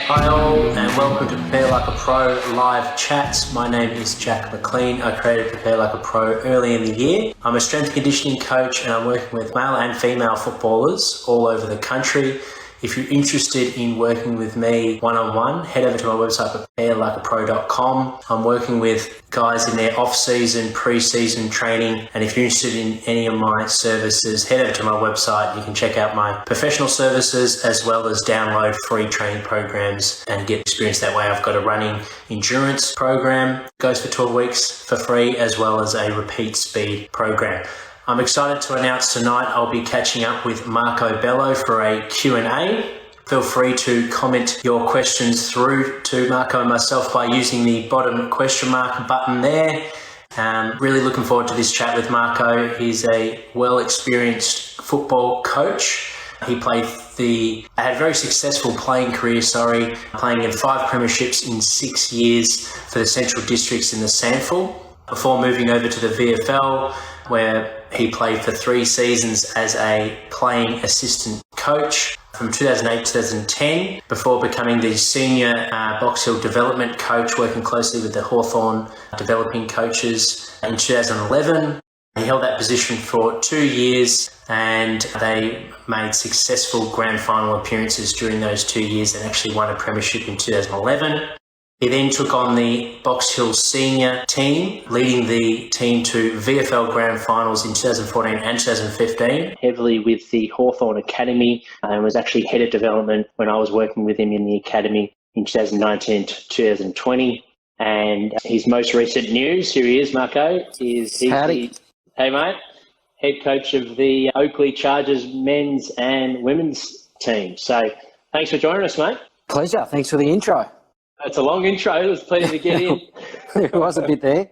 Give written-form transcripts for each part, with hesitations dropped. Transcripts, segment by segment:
Hi all, and welcome to Prepare Like a Pro live chats. My name is Jack McLean. I created Prepare Like a Pro early in the year. I'm a strength and conditioning coach, and I'm working with male and female footballers all over the country. If you're interested in working with me one-on-one, head over to my website, preparelikeapro.com. I'm working with guys in their off-season, pre-season training. And if you're interested in any of my services, head over to my website. You can check out my professional services as well as download free training programs and get experience that way. I've got a running endurance program, goes for 12 weeks for free, as well as a repeat speed program. I'm excited to announce tonight I'll be catching up with Marco Bello for a Q&A. Feel free to comment your questions through to Marco and myself by using the bottom question mark button there. Really looking forward to this chat with Marco. He's a well-experienced football coach. He had a very successful playing career, playing in 5 premierships in 6 years for the Central Districts in the SANFL, before moving over to the VFL, where he played for 3 seasons as a playing assistant coach from 2008 to 2010, before becoming the senior Box Hill development coach, working closely with the Hawthorn developing coaches in 2011. He held that position for 2 years, and they made successful grand final appearances during those 2 years and actually won a premiership in 2011. He then took on the Box Hill senior team, leading the team to VFL grand finals in 2014 and 2015, heavily with the Hawthorn Academy, and was actually head of development when I was working with him in the academy in 2019 to 2020. And his most recent news, here he is, Marco, is Howdy. Hey mate, head coach of the Oakleigh Chargers men's and women's team. So thanks for joining us, mate. Pleasure. Thanks for the intro. It's a long intro. It was plenty to get in. It was a bit there.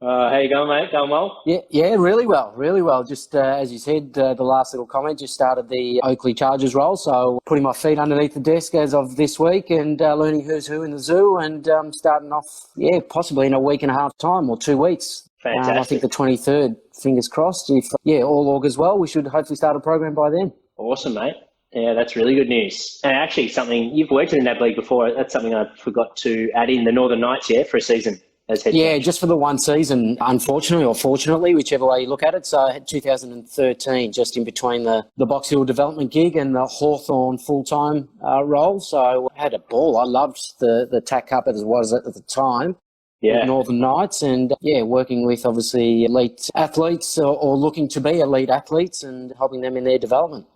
How you going, mate? Going well? Yeah, really well. Just as you said, the last little comment, just started the Oakleigh Chargers role, so putting my feet underneath the desk as of this week and learning who's who in the zoo, and starting off, possibly in a week and a half time or 2 weeks. Fantastic. I think the 23rd, fingers crossed. If all augurs well, we should hopefully start a program by then. Awesome, mate. Yeah, that's really good news. And actually something, you've worked in that league before, that's something I forgot to add in, the Northern Knights, for a season as head coach. Just for the one season, unfortunately or fortunately, whichever way you look at it. So I had 2013, just in between the Box Hill development gig and the Hawthorn full-time role. So I had a ball. I loved the TAC Cup as it was at the time. Yeah. Northern Knights, and working with obviously elite athletes or looking to be elite athletes and helping them in their development.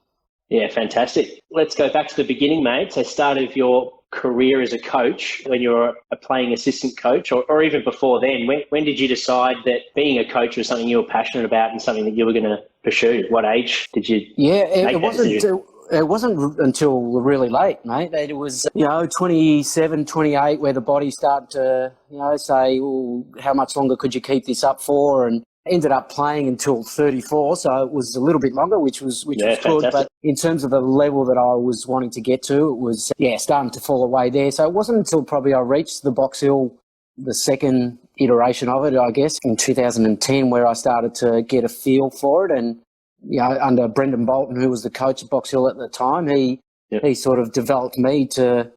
Yeah, fantastic. Let's go back to the beginning, mate. So start of your career as a coach, when you were a playing assistant coach, or even before then, when did you decide that being a coach was something you were passionate about and something that you were going to pursue? What age did you It wasn't until really late, mate. It was, 27, 28, where the body started to, say, well, how much longer could you keep this up for? And ended up playing until 34, so it was a little bit longer, which was good. Fantastic. But in terms of the level that I was wanting to get to, it was, starting to fall away there. So it wasn't until probably I reached the Box Hill, the second iteration of it, I guess, in 2010, where I started to get a feel for it. And under Brendan Bolton, who was the coach at Box Hill at the time, he sort of developed me to,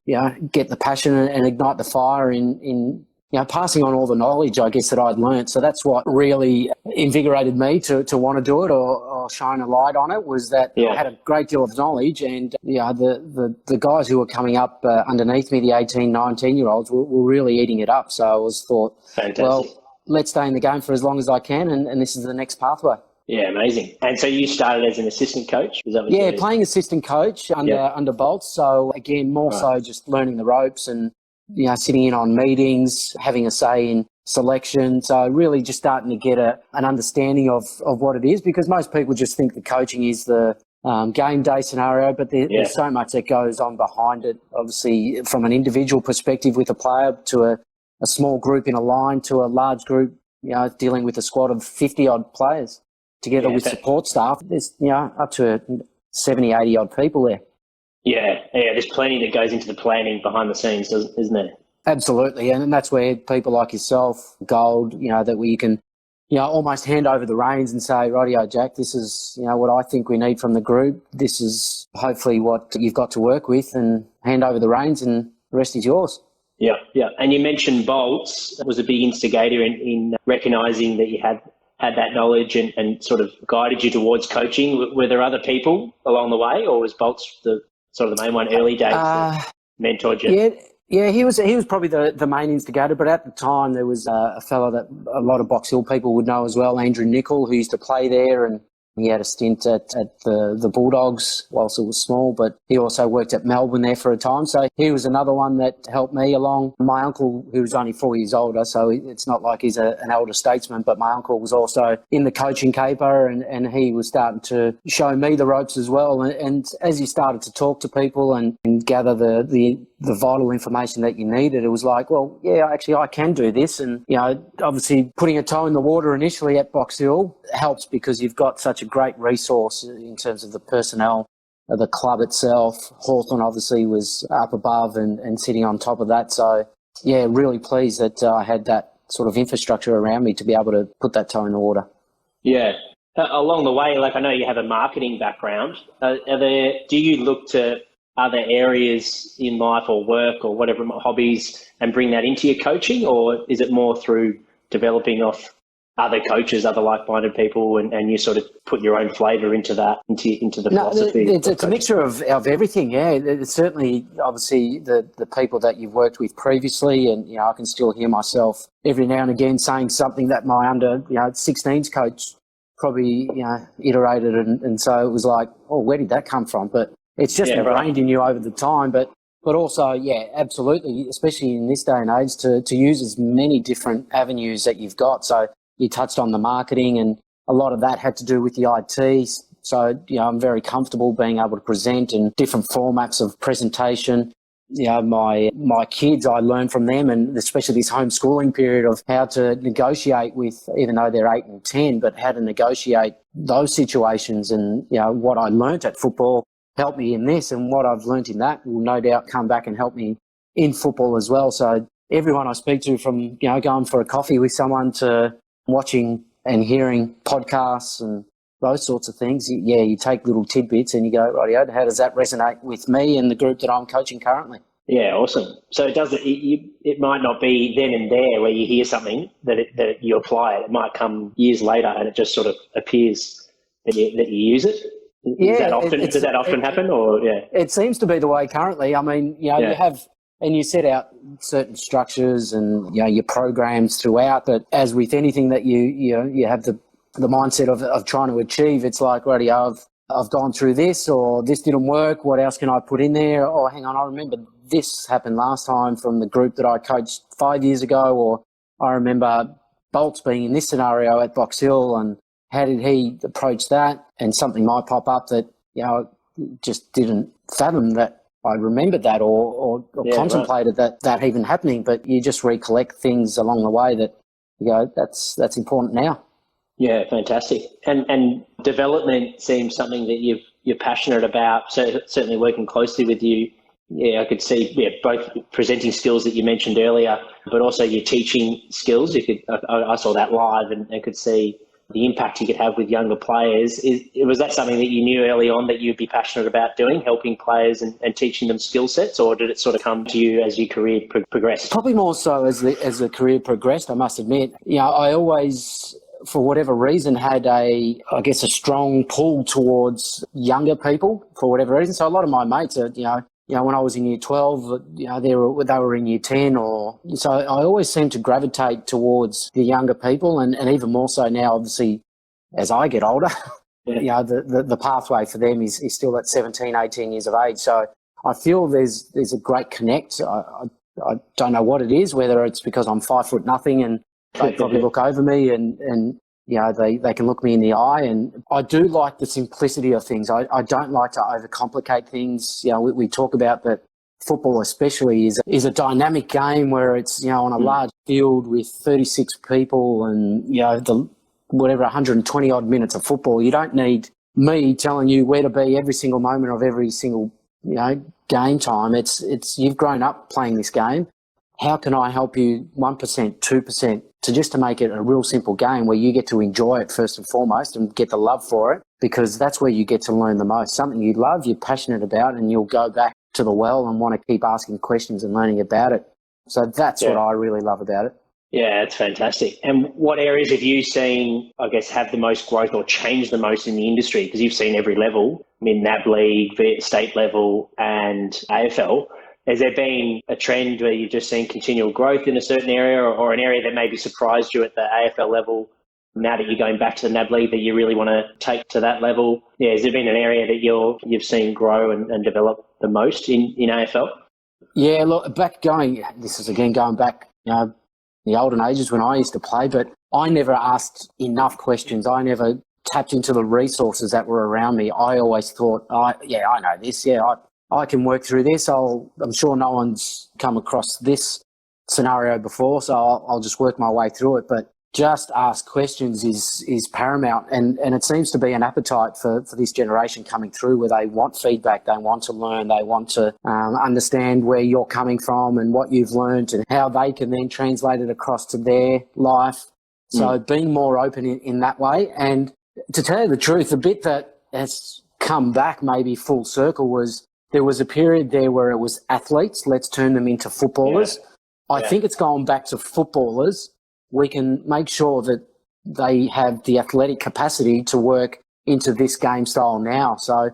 get the passion and ignite the fire in passing on all the knowledge, I guess, that I'd learned. So that's what really invigorated me to want to do it or shine a light on it, was that I had a great deal of knowledge, and the guys who were coming up underneath me, the 18, 19-year-olds, were really eating it up. So I thought, fantastic. Well, let's stay in the game for as long as I can, and this is the next pathway. Yeah, amazing. And so you started as an assistant coach? Was that what playing assistant coach under Bolts. So again, more so just learning the ropes and sitting in on meetings, having a say in selection. So really just starting to get an understanding of what it is, because most people just think the coaching is the game day scenario, but there's so much that goes on behind it, obviously from an individual perspective with a player to a small group in a line to a large group, dealing with a squad of 50-odd players together with support staff. There's, up to 70, 80-odd people there. Yeah, there's plenty that goes into the planning behind the scenes, isn't there? Absolutely, and that's where people like yourself, Gold, that we can, almost hand over the reins and say, rightio, Jack, this is, what I think we need from the group. This is hopefully what you've got to work with, and hand over the reins and the rest is yours. Yeah, yeah. And you mentioned Bolts was a big instigator in recognising that you had that knowledge and sort of guided you towards coaching. Were there other people along the way, or was Bolts the sort of the main one early days that mentored you? Yeah, he was probably the main instigator, but at the time there was a fellow that a lot of Box Hill people would know as well, Andrew Nicol, who used to play there, and he had a stint at the Bulldogs whilst it was small, but he also worked at Melbourne there for a time. So he was another one that helped me along. My uncle, who was only 4 years older, so it's not like he's an elder statesman, but my uncle was also in the coaching caper, and he was starting to show me the ropes as well. And as you started to talk to people and gather the vital information that you needed, it was like, well, yeah, actually I can do this. And, obviously putting a toe in the water initially at Box Hill helps because you've got such a great resource in terms of the personnel of the club itself. Hawthorn obviously was up above and sitting on top of that. So, yeah, really pleased that I had that sort of infrastructure around me to be able to put that toe in the water. Yeah. Along the way, I know you have a marketing background. Do you look to other areas in life or work or whatever, hobbies, and bring that into your coaching, or is it more through developing off other coaches, other like-minded people, and you sort of put your own flavour into that, into the philosophy? It's a mixture of everything, yeah. It's certainly, obviously, the people that you've worked with previously, and, I can still hear myself every now and again saying something that my under, 16s coach probably, iterated, and so it was like, oh, where did that come from? But it's just ingrained in you over the time, but also, yeah, absolutely, especially in this day and age, to use as many different avenues that you've got. So you touched on the marketing, and a lot of that had to do with the IT. So, I'm very comfortable being able to present in different formats of presentation. My kids, I learned from them, and especially this homeschooling period, of how to negotiate with, even though they're 8 and 10, but how to negotiate those situations. And, what I learnt at football helped me in this, and what I've learnt in that will no doubt come back and help me in football as well. So everyone I speak to, from, going for a coffee with someone to watching and hearing podcasts and those sorts of things, you take little tidbits and you go, rightio, how does that resonate with me and the group that I'm coaching currently? Yeah, awesome. So it might not be then and there where you hear something that you apply it. It might come years later and it just sort of appears that you use it. Does that often happen, or It seems to be the way currently. I mean, you have, and you set out certain structures and your programs throughout. But as with anything that you have the mindset of trying to achieve, it's like, already I've gone through this, or this didn't work. What else can I put in there? Oh, hang on, I remember this happened last time from the group that I coached 5 years ago, or I remember Bolts being in this scenario at Box Hill, and how did he approach that? And something might pop up that, just didn't fathom that I remembered that or contemplated that even happening. But you just recollect things along the way that you go, that's important now. Yeah, fantastic. And development seems something that you're passionate about. So certainly working closely with you, I could see both presenting skills that you mentioned earlier, but also your teaching skills. I saw that live and could see the impact you could have with younger players. Was that something that you knew early on that you'd be passionate about doing, helping players and teaching them skill sets, or did it sort of come to you as your career progressed? Probably more so as the career progressed, I must admit. I always, for whatever reason, had a strong pull towards younger people for whatever reason. So a lot of my mates are, when I was in year 12, they were in year 10, or so I always seemed to gravitate towards the younger people, and even more so now, obviously, as I get older, the pathway for them is still at 17, 18 years of age. So I feel there's a great connect. I don't know what it is, whether it's because I'm 5'0" and they probably look over me and they can look me in the eye, and I do like the simplicity of things. I don't like to overcomplicate things. We talk about that football especially is a dynamic game where it's, on a large field with 36 people and, the 120 odd minutes of football. You don't need me telling you where to be every single moment of every single, game time. It's you've grown up playing this game. How can I help you 1%, 2% to make it a real simple game where you get to enjoy it first and foremost and get the love for it, because that's where you get to learn the most. Something you love, you're passionate about, and you'll go back to the well and want to keep asking questions and learning about it. So that's what I really love about it. Yeah, it's fantastic. And what areas have you seen, I guess, have the most growth or change the most in the industry? Because you've seen every level, I mean, NAB League, state level and AFL. Has there been a trend where you've just seen continual growth in a certain area or an area that maybe surprised you at the AFL level now that you're going back to the NAB League that you really want to take to that level? Yeah, has there been an area that you've seen grow and develop the most in AFL? Yeah, look, this is again going back, the olden ages when I used to play, but I never asked enough questions. I never tapped into the resources that were around me. I always thought, I know this. Yeah, I can work through this. I'm sure no one's come across this scenario before, so I'll just work my way through it. But just ask questions is paramount. And it seems to be an appetite for this generation coming through where they want feedback, they want to learn, they want to understand where you're coming from and what you've learned and how they can then translate it across to their life. So being more open in that way. And to tell you the truth, a bit that has come back maybe full circle was there was a period there where it was athletes, let's turn them into footballers. I think it's gone back to footballers. We can make sure that they have the athletic capacity to work into this game style now. So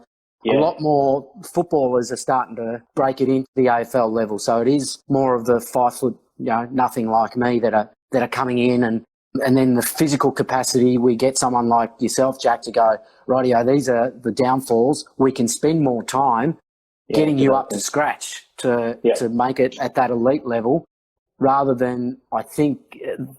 a lot more footballers are starting to break it into the AFL level. So it is more of the 5 foot, nothing like me that are coming in and then the physical capacity. We get someone like yourself, Jack, to go, rightio, these are the downfalls. We can spend more time getting you up to scratch to make it at that elite level. Rather than, I think,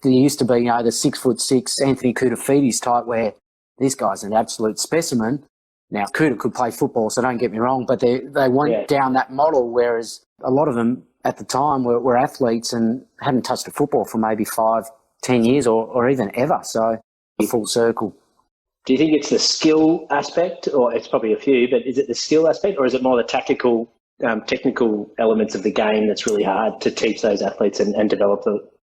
there used to be, the 6'6" Anthony Koutafidis type where this guy's an absolute specimen. Now, Kouta could play football, so don't get me wrong, but they went down that model, whereas a lot of them at the time were athletes and hadn't touched a football for maybe 5, 10 years or even ever. So, full circle. Do you think it's the skill aspect, or it's probably a few, but is it the skill aspect or is it more the technical elements of the game that's really hard to teach those athletes and develop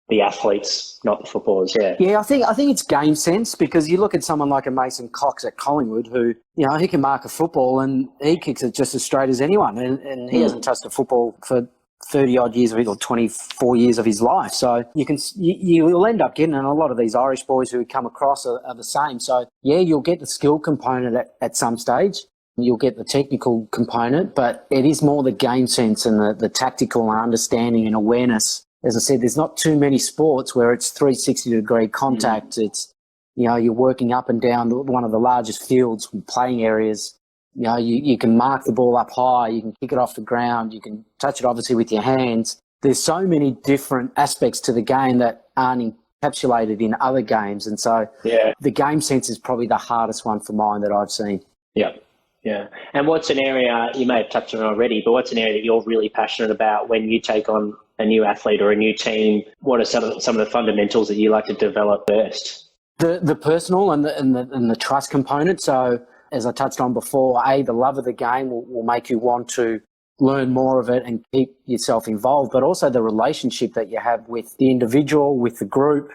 the athletes, not the footballers? Yeah, I think it's game sense, because you look at someone like a Mason Cox at Collingwood who, he can mark a football and he kicks it just as straight as anyone, and he hasn't touched a football for 30 odd years of it, or 24 years of his life. So you'll end up getting, and a lot of these Irish boys who come across are the same. So you'll get the skill component at some stage. You'll get the technical component, but it is more the game sense and the tactical understanding and awareness. As I said, there's not too many sports where it's 360-degree contact. It's, you're working up and down one of the largest fields, playing areas. You can mark the ball up high, you can kick it off the ground, you can touch it obviously with your hands. There's so many different aspects to the game that aren't encapsulated in other games. And so the game sense is probably the hardest one for mine that I've seen. Yeah. And what's an area, you may have touched on it already, but what's an area that you're really passionate about when you take on a new athlete or a new team? What are some of the fundamentals that you like to develop first? The personal and the trust component. So as I touched on before, the love of the game will make you want to learn more of it and keep yourself involved, but also the relationship that you have with the individual, with the group.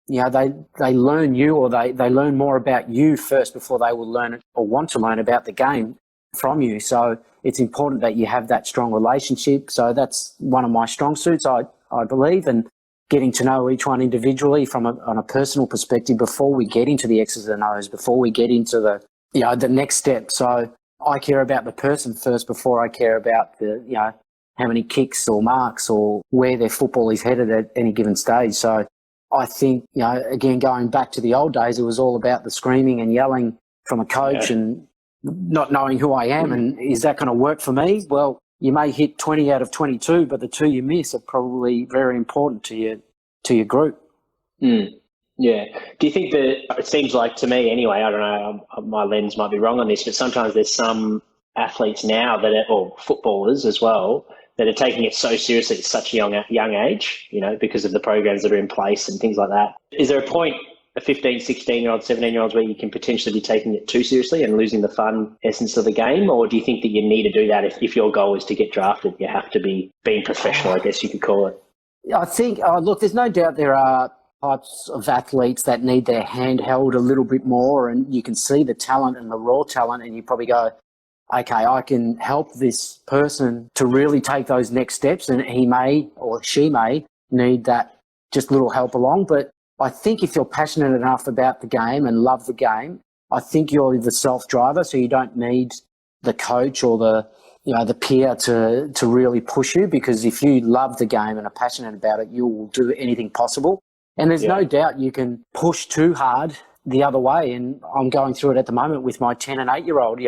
They learn you, or they learn more about you first before they will learn or want to learn about the game from you. So it's important that you have that strong relationship. So that's one of my strong suits, I believe, and getting to know each one individually on a personal perspective before we get into the X's and O's, before we get into the next step. So I care about the person first before I care about how many kicks or marks or where their football is headed at any given stage. So I think, again, going back to the old days, it was all about the screaming and yelling from a coach and not knowing who I am and is that going to work for me? Well, you may hit 20 out of 22, but the 2 you miss are probably very important to your group. Yeah. Do you think that, it seems like to me anyway, I don't know, my lens might be wrong on this, but sometimes there's some athletes now or footballers as well, that are taking it so seriously at such a young age, because of the programs that are in place and things like that. Is there a point, a 15, 16-year-old, 17-year-olds, where you can potentially be taking it too seriously and losing the fun essence of the game? Or do you think that you need to do that if your goal is to get drafted? You have to be being professional, I guess you could call it. I think, look, there's no doubt there are types of athletes that need their hand held a little bit more, and you can see the talent and the raw talent, and you probably go, okay, I can help this person to really take those next steps, and he may or she may need that just little help along. But I think if you're passionate enough about the game and love the game, I think you're the self-driver, so you don't need the coach or the peer to really push you, because if you love the game and are passionate about it, you will do anything possible. And there's no doubt you can push too hard the other way. And I'm going through it at the moment with my 10 and 8-year-old.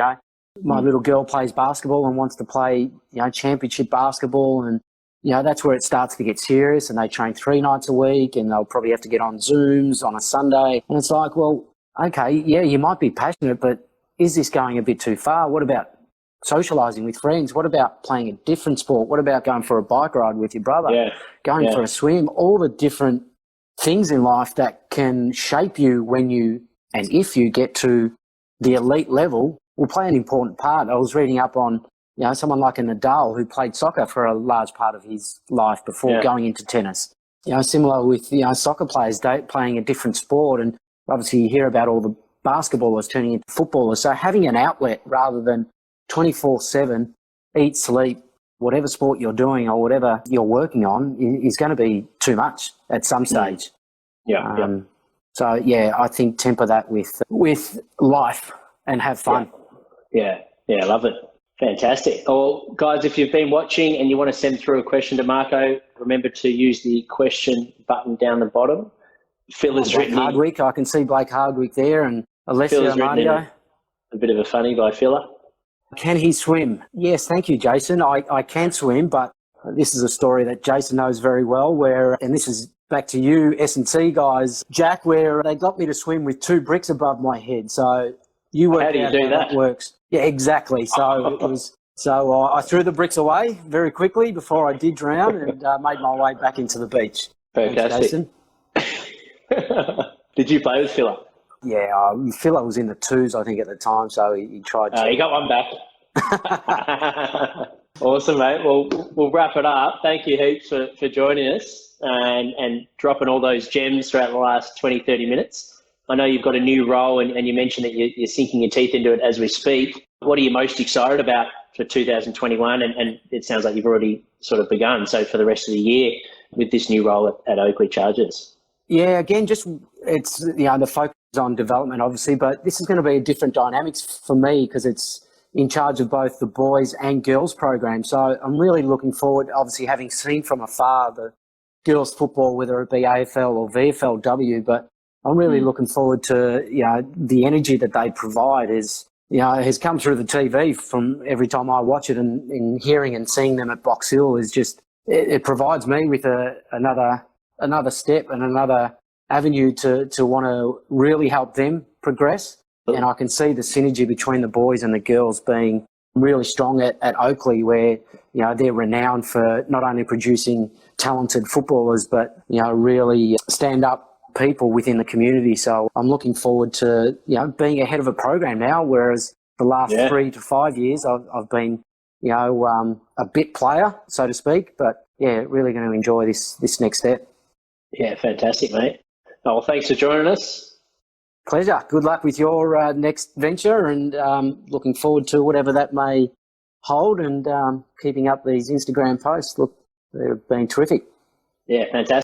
My little girl plays basketball and wants to play, championship basketball. And, that's where it starts to get serious, and they train 3 nights a week, and they'll probably have to get on Zooms on a Sunday. And it's like, well, okay, yeah, you might be passionate, but is this going a bit too far? What about socialising with friends? What about playing a different sport? What about going for a bike ride with your brother? Going for a swim? All the different things in life that can shape you when you, and if you get to the elite level, will play an important part. I was reading up on, someone like a Nadal who played soccer for a large part of his life before going into tennis. Similar with, soccer players playing a different sport. And obviously you hear about all the basketballers turning into footballers. So having an outlet rather than 24/7, eat, sleep, whatever sport you're doing or whatever you're working on is going to be too much at some stage. So, I think temper that with life and have fun. Yeah, I love it. Fantastic. Well, guys, if you've been watching and you want to send through a question to Marco, remember to use the question button down the bottom. Phil has written Hardwick. I can see Blake Hardwick there, and Alessio Mario. A bit of a funny by Philler. Can he swim? Yes, thank you, Jason. I can swim, but this is a story that Jason knows very well, and this is back to you, S&C guys, Jack, where they got me to swim with 2 bricks above my head. So you work out how that works. Yeah, exactly. So it was. So I threw the bricks away very quickly before I did drown, and made my way back into the beach. Fantastic. Thanks, Jason. Did you play with Philler? Yeah, Philler was in the 2s, I think, at the time, so he tried to. He got one back. Awesome, mate. Well, we'll wrap it up. Thank you heaps for joining us and dropping all those gems throughout the last 20, 30 minutes. I know you've got a new role, and you mentioned that you're sinking your teeth into it as we speak. What are you most excited about for 2021? And it sounds like you've already sort of begun. So for the rest of the year with this new role at Oakley Chargers. Yeah, again, it's the focus on development, obviously, but this is going to be a different dynamics for me because it's in charge of both the boys and girls program. So I'm really looking forward, obviously, having seen from afar the girls football, whether it be AFL or VFLW, but I'm really looking forward to, the energy that they provide has come through the TV from every time I watch it, and hearing and seeing them at Box Hill is just, it provides me with another step and another avenue to want to really help them progress. And I can see the synergy between the boys and the girls being really strong at Oakley, where, they're renowned for not only producing talented footballers, but, really stand-up people within the community. So I'm looking forward to, being ahead of a program now, whereas the last 3 to 5 years I've been, a bit player, so to speak, but really going to enjoy this next step. Yeah, fantastic, mate. Well, thanks for joining us. Pleasure. Good luck with your next venture, and looking forward to whatever that may hold, and keeping up these Instagram posts. Look, they've been terrific. Yeah, fantastic.